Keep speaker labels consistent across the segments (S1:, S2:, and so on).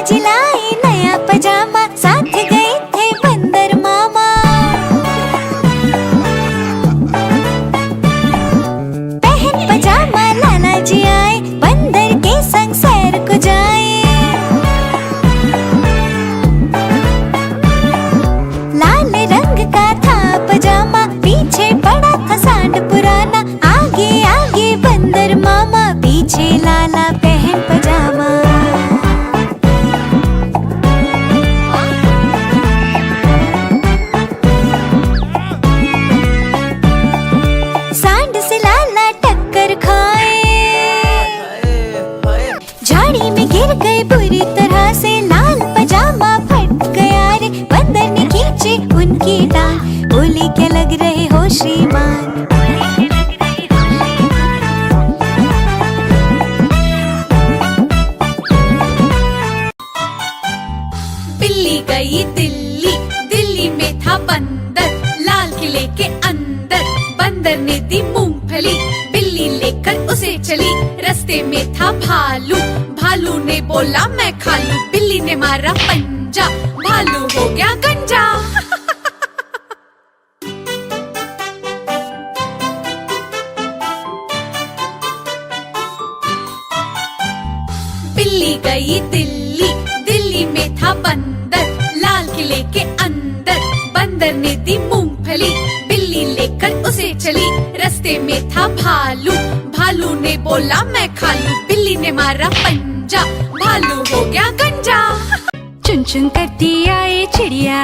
S1: जी लाई नया पजामा, साथ गए थे बंदर मामा। पहन पजामा लाला जी आए, बंदर के संग सैर को जाए। लाल रंग का था पजामा, पीछे पड़ा था सांड पुराना। आगे आगे बंदर मामा, पीछे लाला पहन पजामा। सांड से लाला टक्कर खाए, झाड़ी में गिर गए बुरी तरह से। लाल पजामा फट गया रे, बंदर ने खींची उनकी टांग। बोले क्या लग रहे हो श्रीमान।
S2: बिल्ली गई दिल्ली, दिल्ली में था बंदर। लाल किले के अंदर बंदर ने दी मूंगफली। बिल्ली लेकर उसे चली, रास्ते में था भालू। भालू ने बोला मैं खा लूं। बिल्ली ने मारा पंजा, भालू हो गया गंजा। बिल्ली गई दिल्ली, दिल्ली में था बंदर। लाल किले के अंदर बंदर ने दी मूंगफली। बिल्ली लेकर उसे चली, रास्ते में था भालू। भालू ने बोला मैं खा लूं। बिल्ली ने मारा पंजा, भालू हो गया गंजा।
S1: चुन चुन करती आए चिड़िया,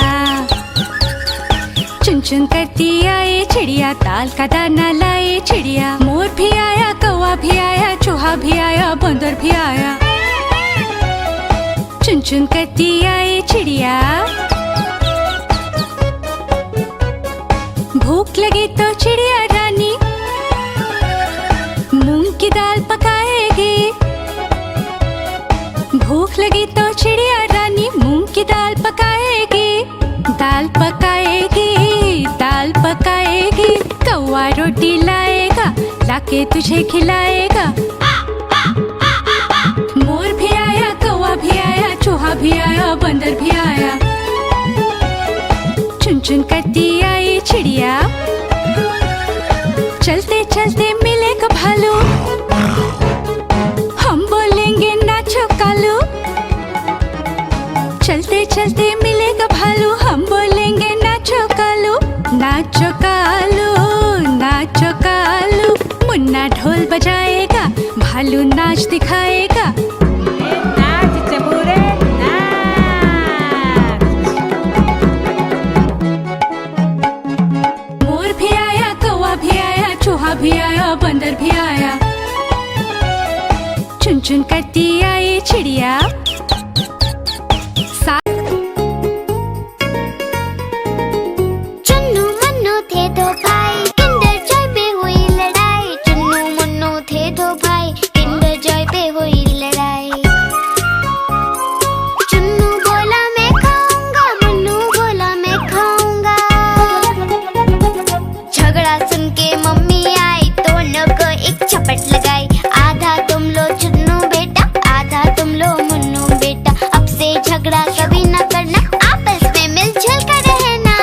S1: चुन चुन करती आए चिड़िया। ताल का दाना लाए चिड़िया। मोर भी आया, कौवा भी आया, चूहा भी आया, बंदर भी आया। चुन चुन करती आए चिड़िया। भूख लगी तो चिड़िया रानी मूंग की दाल पकाएगी। भूख लगी तो चिड़िया रानी मूंग की दाल पकाएगी। दाल पकाएगी, दाल पकाएगी। कौवा रोटी लाएगा, लाके तुझे खिलाएगा। मोर भी आया, कौवा भी आया, चूहा भी आया, बंदर भी आया। चुन चुन करती आई चिड़िया। चलते चलते मिलेगा भालू, हम बोलेंगे नाचो कालू। चलते चलते मिलेगा भालू, हम बोलेंगे नाचो कालू। नाचो कालू, नाचो कालू। मुन्ना ढोल बजाएगा, भालू नाच दिखाएगा।
S3: नाच चबूरे नाच।
S1: मोर भी आया, कौवा भी आया, चूहा भी आया, बंदर भी आया। चुन चुन करती आई चिड़िया।
S4: चुन्नू मुन्नू थे दो भाई, किंडर जॉय पे हुई लड़ाई। चुन्नू मुन्नू थे दो भाई, किंडर जॉय पे हुई लड़ाई। चुन्नू बोला मैं खाऊंगा, मुन्नू बोला मैं खाऊंगा। झगड़ा सुन के मम्मी आई, दोनों को एक झपट लगाई। आधा तुम लो चुन्नू बेटा, आधा तुम लो मुन्नू बेटा। अब से झगड़ा कभी न करना, आपस में मिलजुल कर रहना।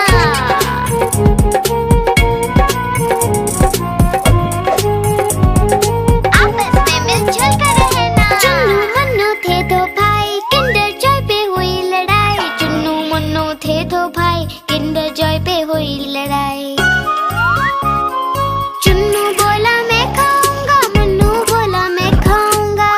S4: आपस में मिलजुल कर रहना। चुन्नू मुन्नू थे दो भाई, किंडर जॉय पे हुई लड़ाई। चुन्नू मुन्नू थे दो भाई, किंडर जॉय पे हुई लड़ाई। चुन्नू बोला मैं खाऊंगा, मुन्नू बोला मैं खाऊंगा।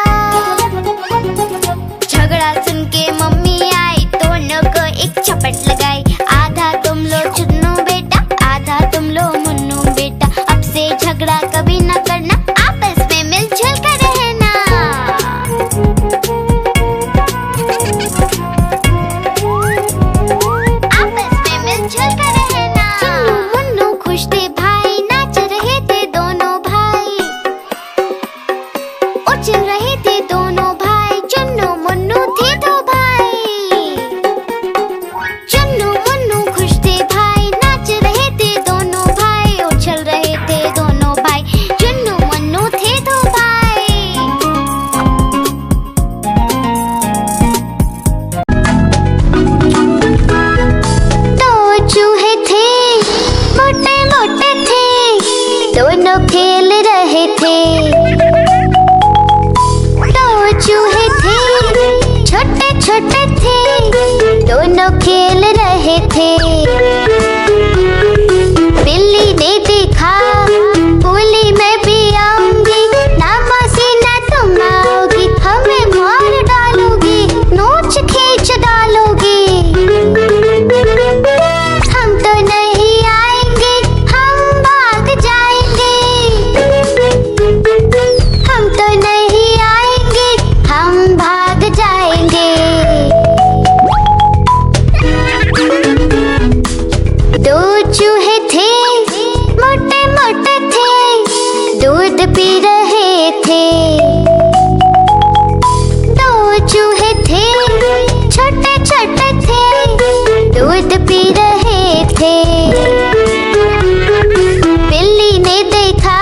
S4: झगड़ा सुन के मम्मी आई, दोनों को एक झपट लगाई। आधा तुम लो चुन्नू बेटा, आधा तुम लो मुन्नू बेटा। अब से झगड़ा कभी न करना, आपस में मिलजुल कर रहना। छोटे थे दोनों खेल रहे थे। बिल्ली ने देखा बोली मैं भी आऊंगी, ना मौसी ना तुम आओगी, हमें मार डालोगी, नोच खींच डालोगी। हम तो नहीं आएंगे, हम भाग जाएंगे। हम तो नहीं आएंगे, हम भाग जाएंगे। दो चूहे थे मोटे मोटे थे, दूध पी रहे थे। दो चूहे थे छोटे छोटे थे, दूध पी रहे थे। बिल्ली ने देखा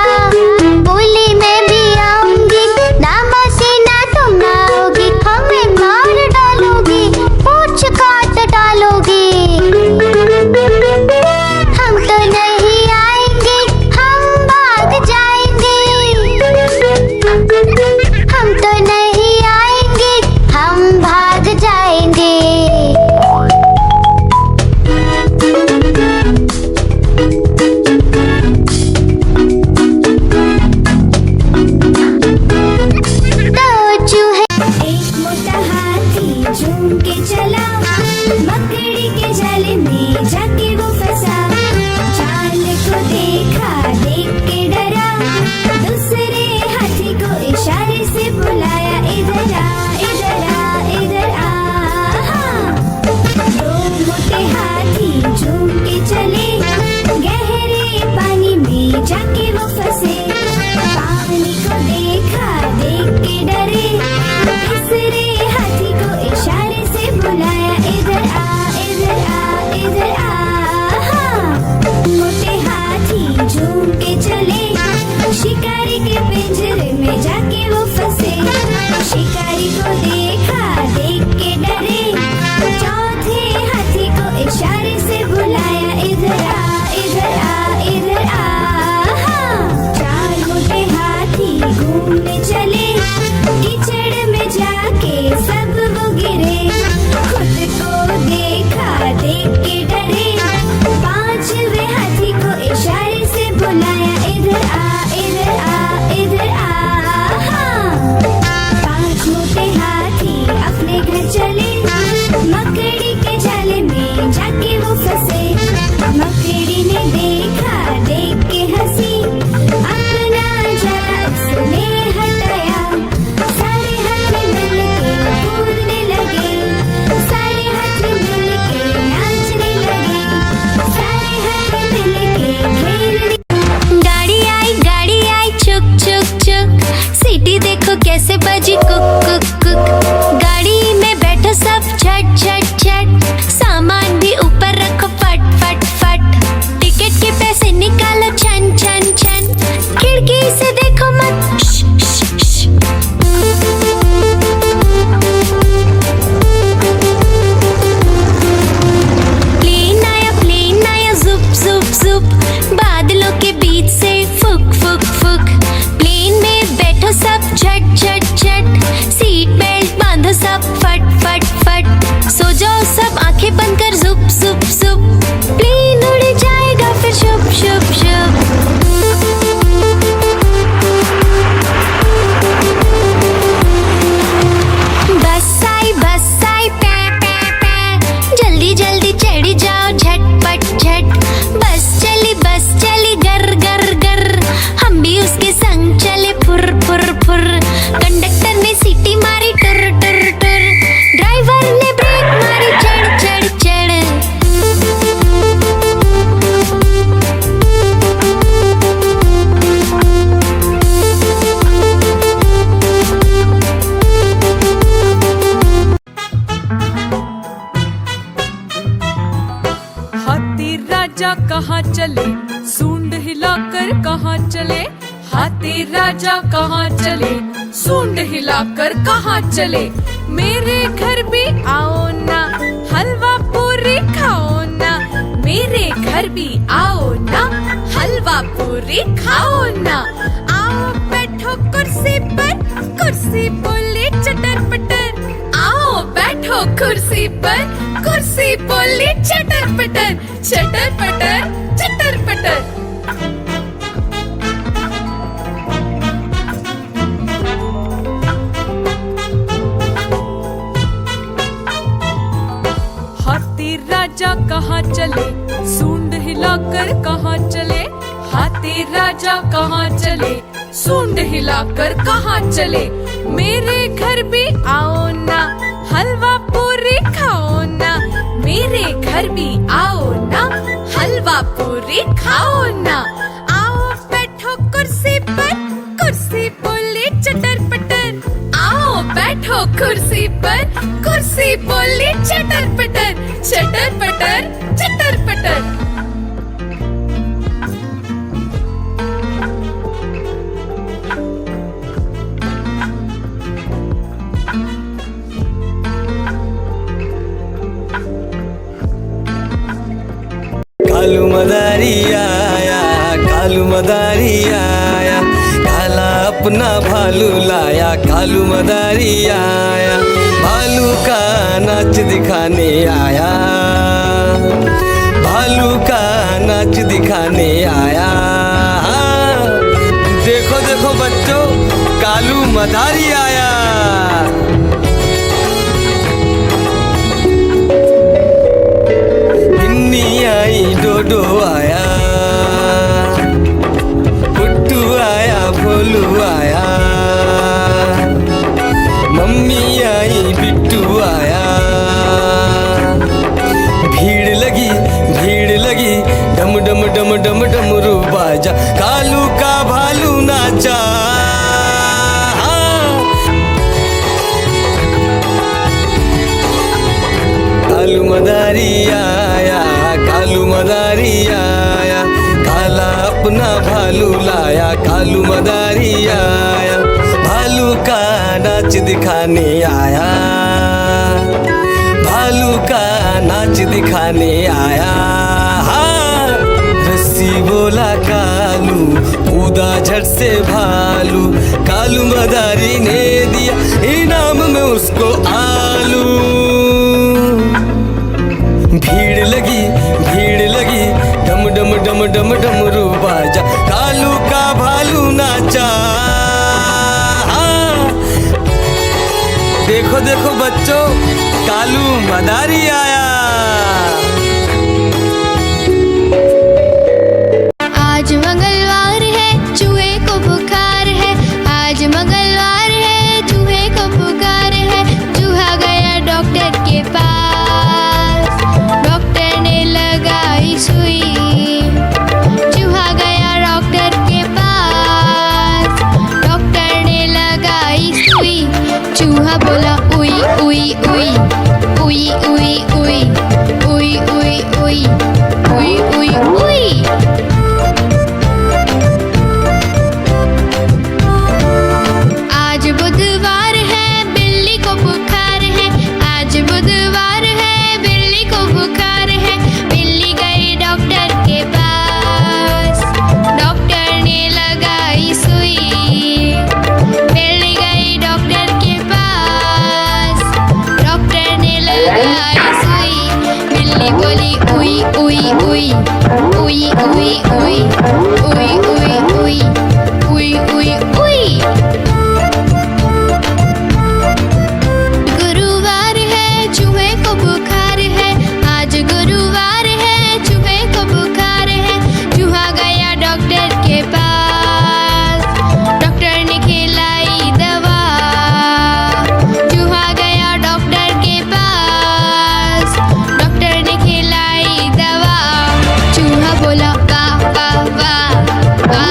S4: बोली मैं भी आऊंगी, ना मौसी ना तुम आओगी, हमें मार डालोगी, पूंछ काट डालोगी। हम तो नहीं आएंगे, हम भाग जाएंगे। हम तो नहीं आएंगे, हम भाग जाएंगे। दो चूहे
S5: एक मोटा हाथी झूम के चला, मकड़ी के जाले में जाके वो फंसा। जाल को देखा, देख के डरा, दूसरे हाथी को इशारे से बुलाया, इधर आ इधर आ इधर आ। दो मोटे हाथी झूम के चले, गहरे पानी में जाके वो फंसे। पानी को देखा, देख के डरे, तीसरे हाथी को इशारे से बुलाया, इधर आ इधर आ इधर आ। मोटे हाथी झूम के चले, शिकारी के पिंजरे में जाके वो फंसे। शिकारी को देखा, देख के डरे, चौथे हाथी को इशारे से बुलाया, इधर आ इधर आ इधर आ। चार मोटे हाथी घूमने चले, कीचड़ में जाके सब वो गिरे। खुद को देखा, देख के डरे, पांचवे हाथी को इशारे से बुलाया, इधर आ इधर आ इधर आ। पांच मोटे हाथी अपने घर चले, मकड़ी के जाले में जाके वो फंसे। मकड़ी ने देखा, देख के हंसी, अपना जाला उसने हटाया। सारे हाथी मिलके कूदने लगे, सारे हाथी मिलके नाचने लगे, सारे हाथी मिलके खेलने।
S1: गाड़ी आई चुक चुक चुक, सीटी देखो कैसे बजी कुक कुक कुक। गाड़ी में बैठो सब झट झट झट, सामान भी ऊपर रखो फट फट फट। टिकट के पैसे निकालो छन छन छन, खिड़की से देखो मत श, श, श। प्लेन आया जुप जुप जुप, बादलों के बीच से फुक फुक फुक। प्लेन में बैठो सब झट झट झट, सीट बेल्ट बांधो सब फट फट फट। सो जाओ सब आंखें बंद कर जुप जुप जुप, प्लेन उड़ जाएगा फिर शुप शुप शुप। बस आई पै पै पै, जल्दी जल्दी चढ़ी जाओ झटपट झट। बस चली गर गर गर, हम भी उसके संग चले फुर फुर फुर। कंडक्टर ने सीटी मारी टुर टुर टुर, ड्राइवर ने ब्रेक मारी चढ़ चढ़ चढ़।
S2: हाथी राजा कहाँ चले, सूंड हिलाकर कहाँ चले। हाथी राजा कहाँ चले, सूंड हिलाकर कहाँ चले। मेरे घर भी आओ ना, हलवा पूरी खाओ ना। मेरे घर भी आओ ना, हलवा पूरी खाओ ना। आओ बैठो कुर्सी पर, कुर्सी बोले चटर पटर। आओ बैठो कुर्सी पर कुर्सी बोली चटर पटर चटर पटर चटर पटर।
S3: हाथी राजा कहाँ चले, सूंड हिलाकर कहाँ चले।
S2: हाथी राजा कहाँ चले, सूंड हिलाकर कहाँ चले। मेरे घर भी आओ ना, हलवा पूरी खाओ ना। मेरे घर भी आओ ना, हलवा पूरी खाओ ना। आओ बैठो कुर्सी पर कुर्सी बोली चटर पटर। आओ बैठो कुर्सी पर कुर्सी बोली चटर पटर चटर पटर चटर पटर।
S6: कालू मदारी आया, कालू मदारी आया, काला अपना भालू लाया। कालू मदारी आया, भालू का नाच दिखाने आया। भालू का नाच दिखाने आया। देखो देखो बच्चों, कालू मदारी आया। आई डोडो आया, पुट्टू आया, भोलू आया। मम्मी आई, बिट्टू आया। भीड़ लगी डम डम डम डम डमरू बाजा। कालू का भालू नाचा। कालू मदारी आया, कालू मदारी आया, काला अपना भालू लाया। कालू मदारी आया, भालू का नाच दिखाने आया। भालू का नाच दिखाने आया। रस्सी बोला कालू, कूदा झट से भालू। कालू मदारी ने दिया इनाम में उसको आलू। भीड़ लगी डम डम डम डम डमरू बाजा। कालू का भालू नाचा। देखो देखो बच्चों, कालू मदारी आया।
S4: आज मंगलवार है, चूहे को बुखार है। आज मंगलवार है, चूहे को बुखार है। चूहा गया डॉक्टर के पास, डॉक्टर ने लगाई सुई। चूहा गया डॉक्टर के पास, डॉक्टर ने लगाई सुई। चूहा बोला उई उई उई उई उई उई उई उई उई उई उई उई। आज बुधवार है, बिल्ली को बुखार है। आज बुधवार है, बिल्ली को बुखार है। बिल्ली गई डॉक्टर के पास, डॉक्टर ने लगाई सुई। बिल्ली गई डॉक्टर के पास, डॉक्टर ने लगाई सुई। बिल्ली बोली उई उई उई उई उई उई उई उई उई उई उई उई। गुरुवार है, चूहे को बुखार है। आज गुरुवार है, चूहे को बुखार है। चूहा गया डॉक्टर के पास, डॉक्टर ने खिलाई दवा। चूहा गया डॉक्टर के पास, डॉक्टर ने खिलाई दवा। चूहा बोला वाह वाह वाह वाह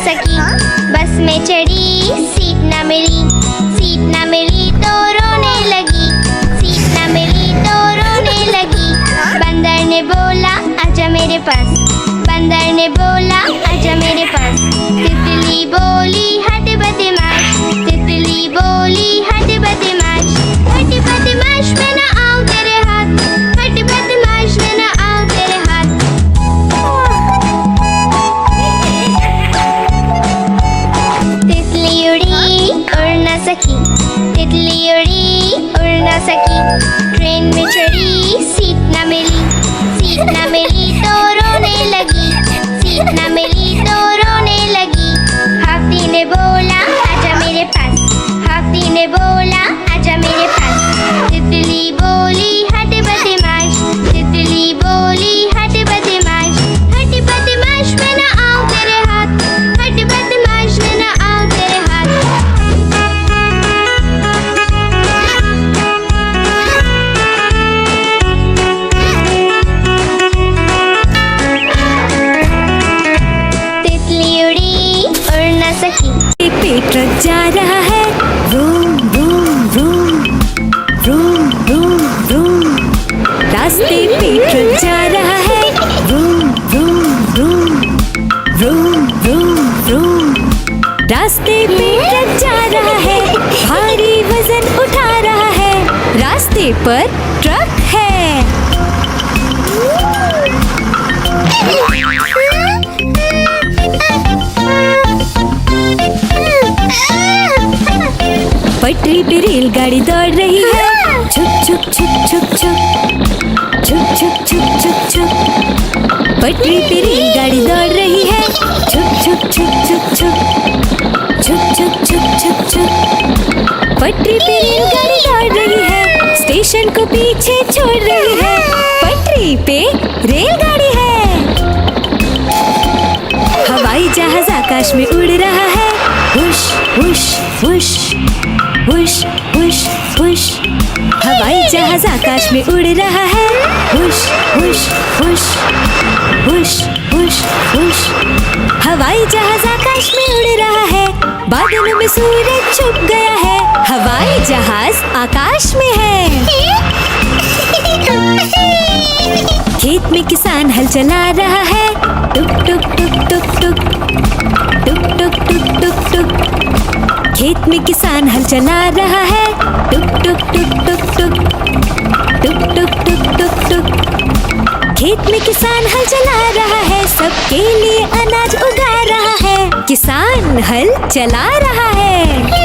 S4: सकी। बस में चढ़ी सीट न मिली, सीट न मिली तो रोने लगी, सीट न मिली तो रोने लगी। बंदर ने बोला आजा मेरे पास, बंदर ने बोला आजा मेरे पास। तितली बोली हट बदमाश, तितली बोली हट बदमाश, हट बदमाश मैं ना आऊं तेरे हाथ, हट बदमाश मैं ना आऊं तेरे हाथ। तितली उड़ी उड़ न सकी, तितली उड़ी उड़ न सकी। ट्रेन में चढ़ी सीट न मिली, सीट न मिली तो रोने लगी, सीट न मिली तो रोने लगी। हाथी ने बोला आजा मेरे पास, हाथी ने बोला आजा मेरे पास। तितली बोली हट बदमाश, तितली बोली हट बदमाश, हट बदमाश मैं ना आऊं तेरे हाथ, हट बदमाश मैं ना आऊं तेरे हाथ। तितली उड़ी उड़ न सकी।
S1: पे ट्रक जा रहा है, room room room, room room room. रास्ते पे ट्रक जा रहा है, room room room, room room room. रास्ते पे ट्रक जा रहा है, भारी वजन उठा रहा है। रास्ते पर ट्रक है। पटरी पे रेलगाड़ी दौड़ रही है, छुक छुक छुक छुक छुक, छुक छुक छुक छुक छुक। पटरी पे रेलगाड़ी दौड़ रही है, छुक छुक छुक छुक छुक, छुक छुक छुक छुक छुक। पटरी पे रेलगाड़ी दौड़ रही है, स्टेशन को पीछे छोड़ रही है। पटरी पे रेलगाड़ी है। हवाई जहाज आकाश में उड़ रहा है, हुश हुश हुश, हुश हुश हुश। हवाई जहाज आकाश में उड़ रहा है, हुश हुश हुश, हुश हुश हुश। हवाई जहाज आकाश में उड़ रहा है, बादलों में सूरज छुप गया है। हवाई जहाज आकाश में है। खेत में किसान हल चला रहा है, टुक टुक टुक टुक टुक, टुक टुक टुक टुक टुक। खेत में किसान हल चला रहा है, टुक टुक टुक टुक टुक, टुक टुक टुक टुक टुक। खेत में किसान हल चला रहा है, सबके लिए अनाज उगा रहा है। किसान हल चला रहा है।